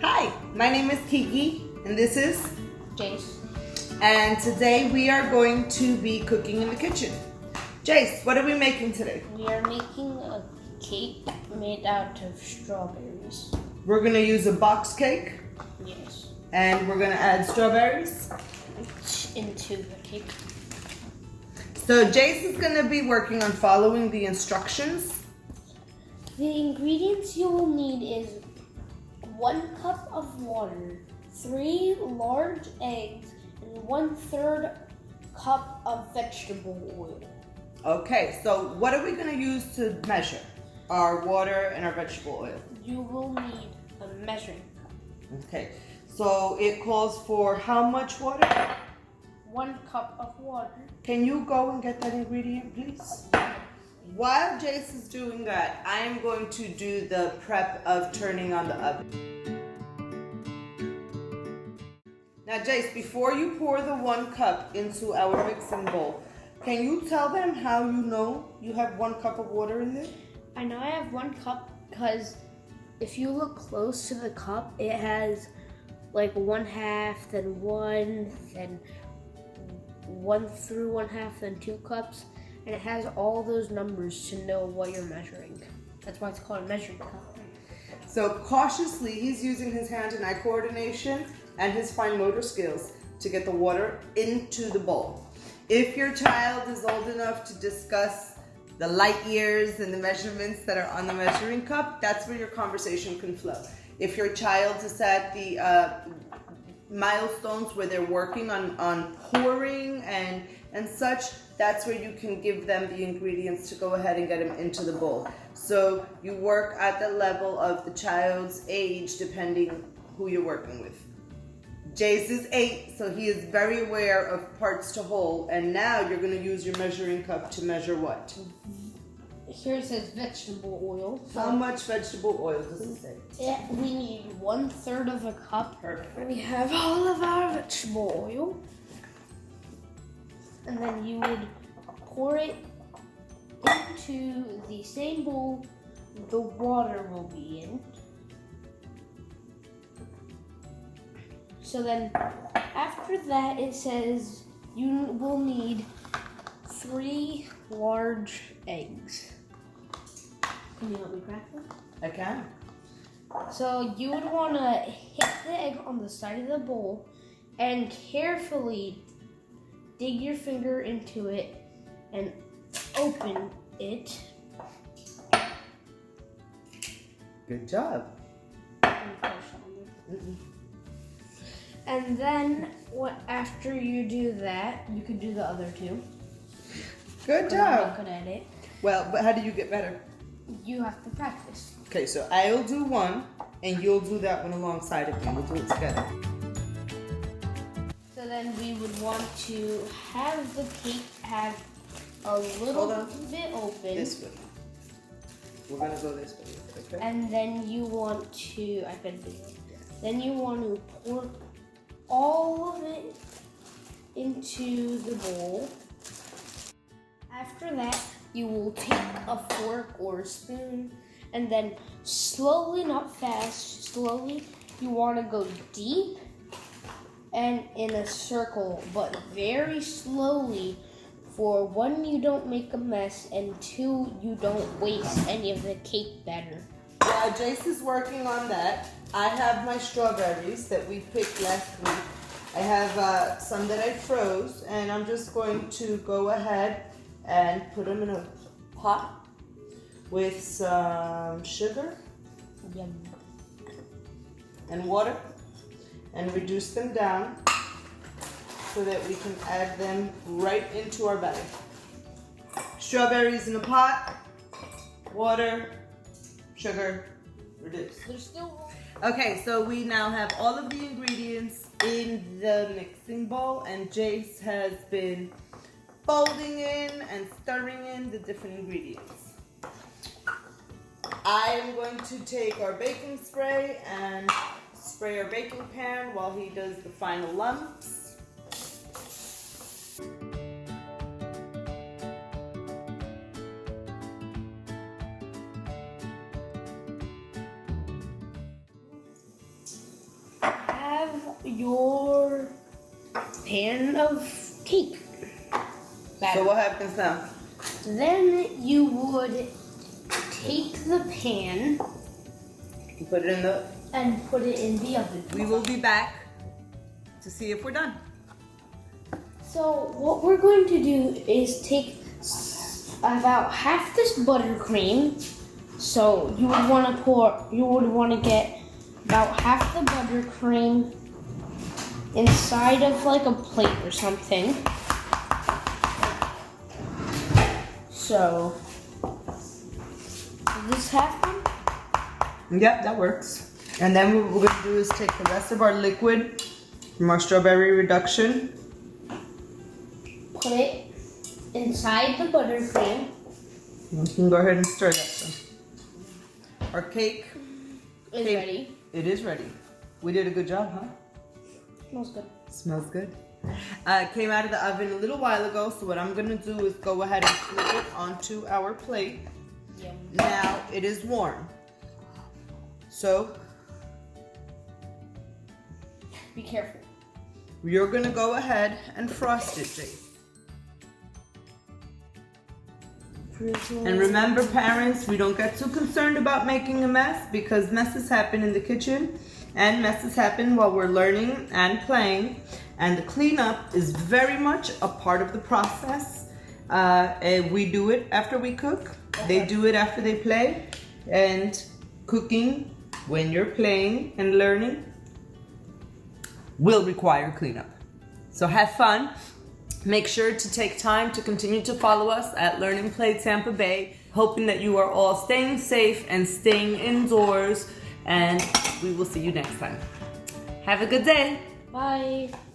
Hi, my name is Kiki, and this is Jace. And today we are going to be cooking in the kitchen. Jace, what are we making today? We are making a cake made out of strawberries. We're going to use a box cake. Yes. And we're going to add strawberries into the cake. So Jace is going to be working on following the instructions. The ingredients you will need is 1 cup of water, 3 large eggs, and 1/3 cup of vegetable oil. Okay, so what are we going to use to measure our water and our vegetable oil? You will need a measuring cup. Okay, so it calls for how much water? 1 cup of water. Can you go and get that ingredient, please? While Jace is doing that, I am going to do the prep of turning on the oven. Now, Jace, before you pour the 1 cup into our mixing bowl, can you tell them how you know you have 1 cup of water in there? I know I have 1 cup because if you look close to the cup, it has like 1/2, then 1, then 1 through 1/2, then 2 cups, and it has all those numbers to know what you're measuring. That's why it's called a measuring cup. So cautiously, he's using his hand and eye coordination and his fine motor skills to get the water into the bowl. If your child is old enough to discuss the light years and the measurements that are on the measuring cup, that's where your conversation can flow. If your child is at the milestones where they're working on pouring and such, that's where you can give them the ingredients to go ahead and get them into the bowl. So you work at the level of the child's age depending who you're working with. Jace is 8, so he is very aware of parts to hold, and now you're going to use your measuring cup to measure what? Here it says vegetable oil. How much vegetable oil does it say? We need 1/3 of a cup. Perfect. We have all of our vegetable oil. And then you would pour it into the same bowl the water will be in. So then after that it says you will need 3 large eggs. Can you help me crack them? I can. So you would want to hit the egg on the side of the bowl and carefully dig your finger into it and open it. Good job. And then after you do that, you can do the other 2. Good I'm not job. good at it. Well, but how do you get better? You have to practice. Okay, so I'll do one, and you'll do that one alongside of me. We'll do it together. So then we would want to have the cake have a little bit open. This way. We're gonna go this way, okay? And then you want to, I could do it. Then you want to pour all of it into the bowl. After that, you will take a fork or a spoon and then slowly, not fast, slowly, you want to go deep and in a circle, but very slowly for 1, you don't make a mess, and 2, you don't waste any of the cake batter. While Jace is working on that, I have my strawberries that we picked last week. I have some that I froze, and I'm just going to go ahead and put them in a pot with some sugar Yum. and water and reduce them down so that we can add them right into our batter. Strawberries in a pot, water, sugar, reduce. There's still Okay, so we now have all of the ingredients in the mixing bowl, and Jace has been folding in and stirring in the different ingredients. I am going to take our baking spray and spray our baking pan while he does the final lumps. your pan of cake batter. So what happens now? Then you would take the pan You put it in the... and put it in the oven. We will be back to see if we're done. So what we're going to do is take about half this buttercream. So you would want to get about half the buttercream inside of like a plate or something. So this half one? Yep, that works. And then what we're gonna do is take the rest of our liquid from our strawberry reduction. Put it inside the buttercream. You can go ahead and stir that. So. Our cake Is ready. It is ready. We did a good job, huh? Smells good. Smells good. Came out of the oven a little while ago, so what I'm gonna do is go ahead and flip it onto our plate. Yum. Now it is warm. So Be careful. you're gonna go ahead and frost it, Jay. And remember, parents, we don't get too concerned about making a mess because messes happen in the kitchen and messes happen while we're learning and playing. And the cleanup is very much a part of the process. And we do it after we cook. They do it after they play. And cooking, when you're playing and learning, will require cleanup. So have fun. Make sure to take time to continue to follow us at Learn and Play Tampa Bay, hoping that you are all staying safe and staying indoors, and we will see you next time. Have a good day. Bye.